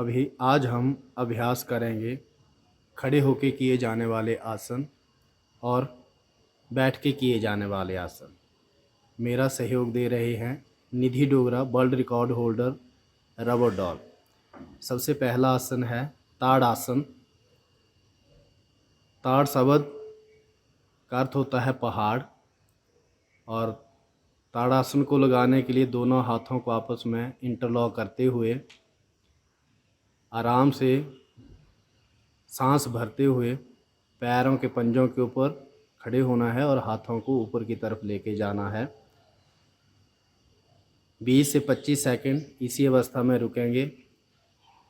अभी आज हम अभ्यास करेंगे खड़े होके किए जाने वाले आसन और बैठ के किए जाने वाले आसन। मेरा सहयोग दे रहे हैं Nidhi Dogra, world record holder, rubber doll. सबसे पहला आसन है ताड़ आसन। ताड़ शब्द का अर्थ होता है पहाड़, और ताड़ासन को लगाने के लिए दोनों हाथों को आपस में इंटरलॉक करते हुए आराम से सांस भरते हुए पैरों के पंजों के ऊपर खड़े होना है और हाथों को ऊपर की तरफ लेके जाना है। 20 से 25 सेकंड इसी अवस्था में रुकेंगे।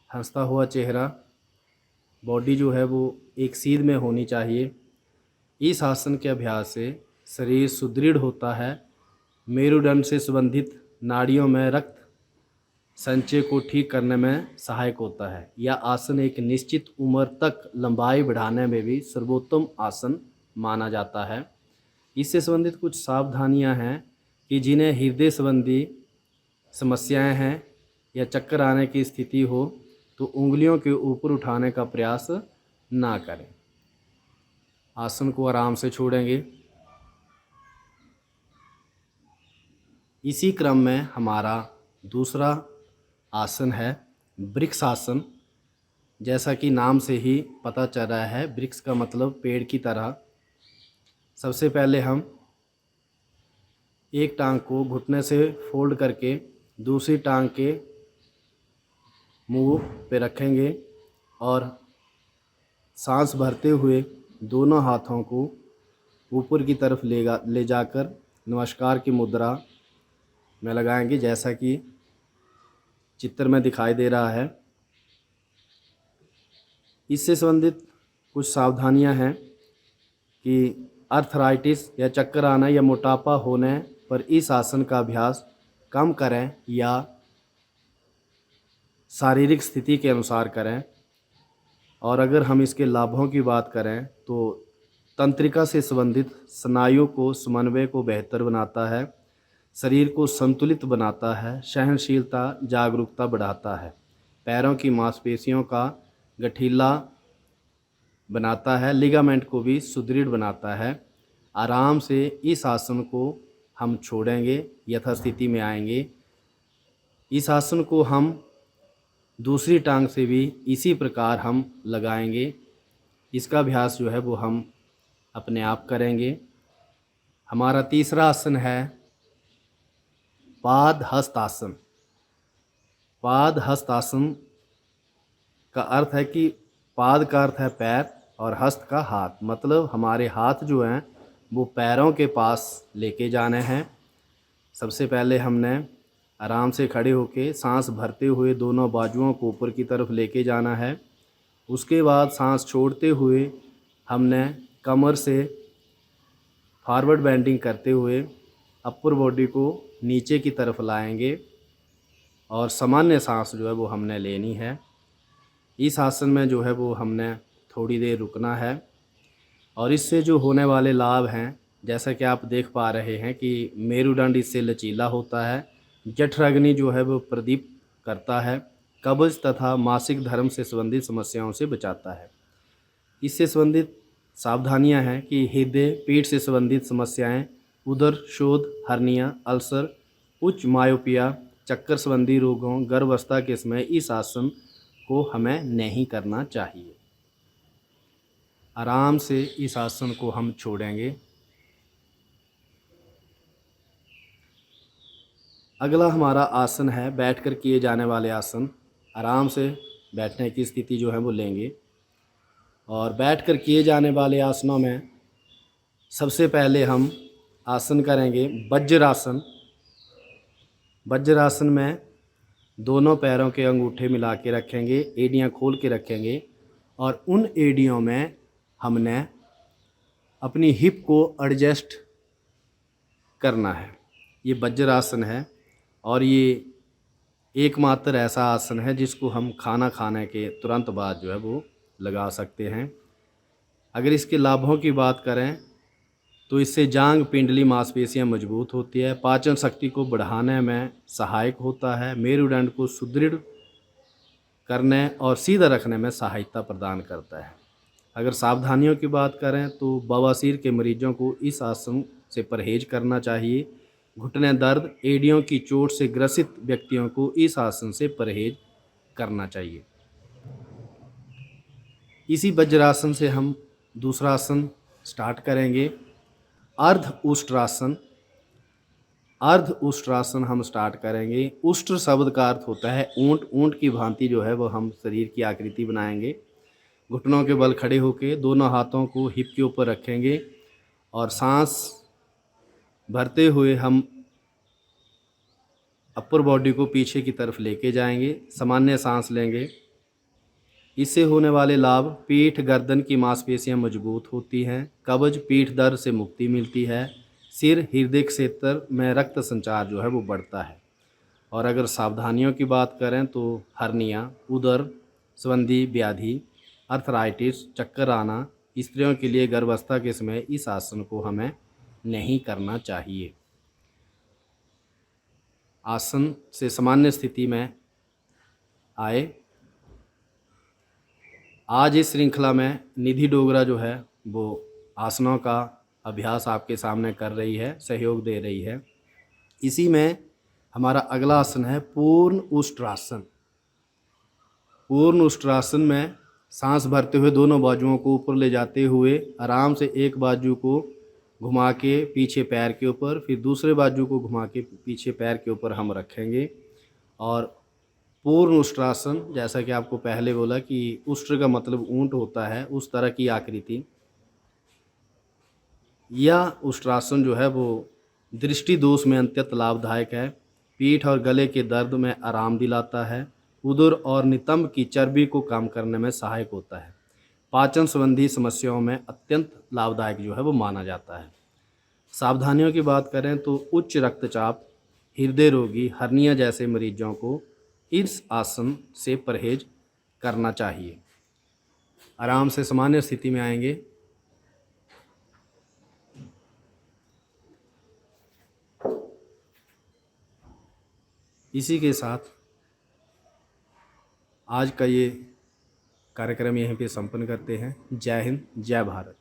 हंसता हुआ चेहरा, बॉडी जो है वो एक सीध में होनी चाहिए। इस आसन के अभ्यास से शरीर सुदृढ़ होता है। मेरुदंड से संबंधित नाड़ियों में रक्त संचय को ठीक करने में सहायक होता है। यह आसन एक निश्चित उम्र तक लंबाई बढ़ाने में भी सर्वोत्तम आसन माना जाता है। इससे संबंधित कुछ सावधानियां हैं कि जिन्हें हृदय संबंधी समस्याएं हैं या चक्कर आने की स्थिति हो तो उंगलियों के ऊपर उठाने का प्रयास ना करें। आसन को आराम से छोड़ेंगे। इसी क्रम में हमारा दूसरा आसन है वृक्ष आसन। जैसा कि नाम से ही पता चल रहा है, वृक्ष का मतलब पेड़ की तरह। सबसे पहले हम एक टांग को घुटने से फोल्ड करके दूसरी टांग के मुंह पे रखेंगे और सांस भरते हुए दोनों हाथों को ऊपर की तरफ ले जाकर नमस्कार की मुद्रा में लगाएंगे, जैसा कि चित्र में दिखाई दे रहा है। इससे संबंधित कुछ सावधानियां हैं कि आर्थराइटिस या चक्कर आना या मोटापा होने पर इस आसन का अभ्यास कम करें या शारीरिक स्थिति के अनुसार करें। और अगर हम इसके लाभों की बात करें तो तंत्रिका से संबंधित स्नायु को समन्वय को बेहतर बनाता है, शरीर को संतुलित बनाता है, सहनशीलता जागरूकता बढ़ाता है, पैरों की मांसपेशियों का गठीला बनाता है, लिगामेंट को भी सुदृढ़ बनाता है। आराम से इस आसन को हम छोड़ेंगे, यथास्थिति में आएंगे। इस आसन को हम दूसरी टांग से भी इसी प्रकार हम लगाएंगे। इसका अभ्यास जो है वो हम अपने आप करेंगे। हमारा तीसरा आसन है पाद हस्त आसन। पाद हस्त आसन का अर्थ है कि पाद का अर्थ है पैर और हस्त का हाथ, मतलब हमारे हाथ जो हैं वो पैरों के पास लेके जाने हैं। सबसे पहले हमने आराम से खड़े होके सांस भरते हुए दोनों बाजुओं को ऊपर की तरफ लेके जाना है। उसके बाद सांस छोड़ते हुए हमने कमर से फॉरवर्ड बेंडिंग करते हुए अपर बॉडी को नीचे की तरफ लाएंगे और सामान्य सांस जो है वो हमने लेनी है। इस आसन में जो है वो हमने थोड़ी देर रुकना है और इससे जो होने वाले लाभ हैं, जैसा कि आप देख पा रहे हैं कि मेरुदंड इससे लचीला होता है, जठराग्नि जो है वो प्रदीप्त करता है, कब्ज तथा मासिक धर्म से संबंधित समस्याओं से बचाता है। इससे संबंधित सावधानियां हैं कि हृदय पीठ से संबंधित समस्याएं, उदर शोथ, हर्निया, अल्सर, उच्च मायोपिया, चक्कर संबंधी रोगों, गर्भावस्था के समय इस आसन को हमें नहीं करना चाहिए। आराम से इस आसन को हम छोड़ेंगे। अगला हमारा आसन है बैठकर किए जाने वाले आसन। आराम से बैठने की स्थिति जो है वो लेंगे और बैठकर किए जाने वाले आसनों में सबसे पहले हम आसन करेंगे वज्रासन। वज्रासन में दोनों पैरों के अंगूठे मिला के रखेंगे, एड़ियाँ खोल के रखेंगे और उन एड़ियों में हमने अपनी हिप को एडजस्ट करना है। ये वज्रासन है और ये एकमात्र ऐसा आसन है जिसको हम खाना खाने के तुरंत बाद जो है वो लगा सकते हैं। अगर इसके लाभों की बात करें तो इससे जांग पिंडली मांसपेशियां मजबूत होती है, पाचन शक्ति को बढ़ाने में सहायक होता है, मेरुदंड को सुदृढ़ करने और सीधा रखने में सहायता प्रदान करता है। अगर सावधानियों की बात करें तो बवासीर के मरीजों को इस आसन से परहेज करना चाहिए। घुटने दर्द, एड़ियों की चोट से ग्रसित व्यक्तियों को इस आसन से परहेज करना चाहिए। इसी वज्रासन से हम दूसरा आसन स्टार्ट करेंगे, अर्ध उष्ट्रासन। अर्ध उष्ट्रासन हम स्टार्ट करेंगे। उष्ट्र शब्द का अर्थ होता है ऊंट। ऊंट की भांति जो है वो हम शरीर की आकृति बनाएंगे। घुटनों के बल खड़े होकर दोनों हाथों को हिप के ऊपर रखेंगे और सांस भरते हुए हम अपर बॉडी को पीछे की तरफ लेके जाएंगे। सामान्य सांस लेंगे। इससे होने वाले लाभ, पीठ गर्दन की मांसपेशियां मजबूत होती हैं, कब्ज पीठ दर्द से मुक्ति मिलती है, सिर हृदय क्षेत्र में रक्त संचार जो है वो बढ़ता है। और अगर सावधानियों की बात करें तो हर्निया, उदर संबंधी व्याधि, अर्थराइटिस, चक्कर आना, स्त्रियों के लिए गर्भावस्था के समय इस आसन को हमें नहीं करना चाहिए। आसन से सामान्य स्थिति में आए। आज इस श्रृंखला में निधि डोगरा जो है वो आसनों का अभ्यास आपके सामने कर रही है, सहयोग दे रही है। इसी में हमारा अगला आसन है पूर्ण उष्ट्रासन। पूर्ण उष्ट्रासन में सांस भरते हुए दोनों बाजुओं को ऊपर ले जाते हुए आराम से एक बाजू को घुमा के पीछे पैर के ऊपर, फिर दूसरे बाजू को घुमा के पीछे पैर के ऊपर हम रखेंगे। और पूर्ण उष्ट्रासन, जैसा कि आपको पहले बोला कि उष्ट्र का मतलब ऊंट होता है, उस तरह की आकृति। यह उष्ट्रासन जो है वो दृष्टि दोष में अत्यंत लाभदायक है। पीठ और गले के दर्द में आराम दिलाता है। उदर और नितंब की चर्बी को कम करने में सहायक होता है। पाचन संबंधी समस्याओं में अत्यंत लाभदायक जो है वो माना जाता है। सावधानियों की बात करें तो उच्च रक्तचाप, हृदय रोगी, हर्निया जैसे मरीजों को इस आसन से परहेज करना चाहिए। आराम से सामान्य स्थिति में आएंगे। इसी के साथ आज का ये कार्यक्रम यहीं पे संपन्न करते हैं। जय हिंद, जय भारत।